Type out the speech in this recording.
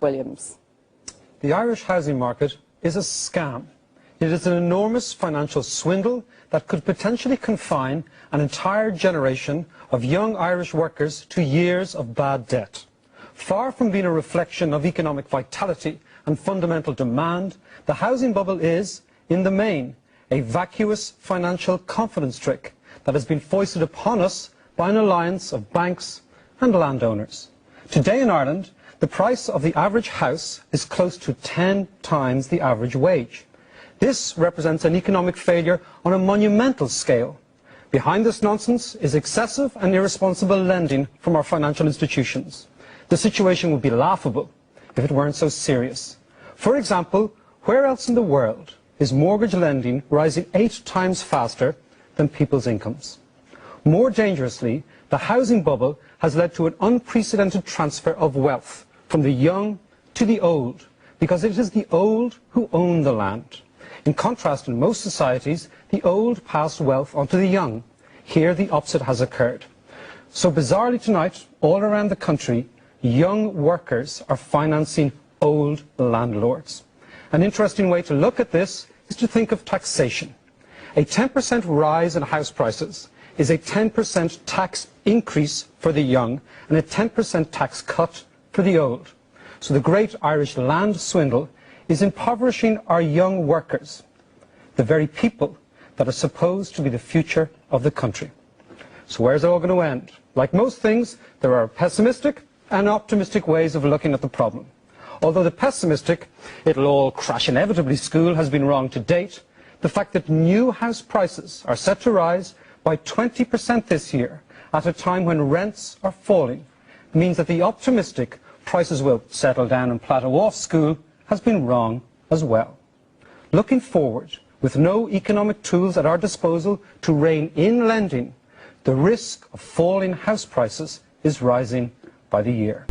Mark Williams. The Irish housing market is a scam. It is an enormous financial swindle that could potentially confine an entire generation of young Irish workers to years of bad debt. Far from being a reflection of economic vitality and fundamental demand, the housing bubble is, in the main, a vacuous financial confidence trick that has been foisted upon us by an alliance of banks and landowners. Today in Ireland, the price of the average house is close to 10 times the average wage. This represents an economic failure on a monumental scale. Behind this nonsense is excessive and irresponsible lending from our financial institutions. The situation would be laughable if it weren't so serious. For example, where else in the world is mortgage lending rising 8 times faster than people's incomes? More dangerously, the housing bubble has led to an unprecedented transfer of wealth from the young to the old, because it is the old who own the land. In contrast, in most societies, the old pass wealth onto the young. Here, the opposite has occurred. So bizarrely tonight, all around the country, young workers are financing old landlords. An interesting way to look at this is to think of taxation. A 10% rise in house prices is a 10% tax increase for the young and a 10% tax cut for the old. So the great Irish land swindle is impoverishing our young workers, the very people that are supposed to be the future of the country. So where's it all going to end? Like most things, there are pessimistic and optimistic ways of looking at the problem. Although the pessimistic, it'll all crash inevitably school has been wrong to date, the fact that new house prices are set to rise by 20% this year at a time when rents are falling means that the optimistic prices will settle down and plateau off school has been wrong as well. Looking forward, with no economic tools at our disposal to rein in lending, the risk of falling house prices is rising by the year.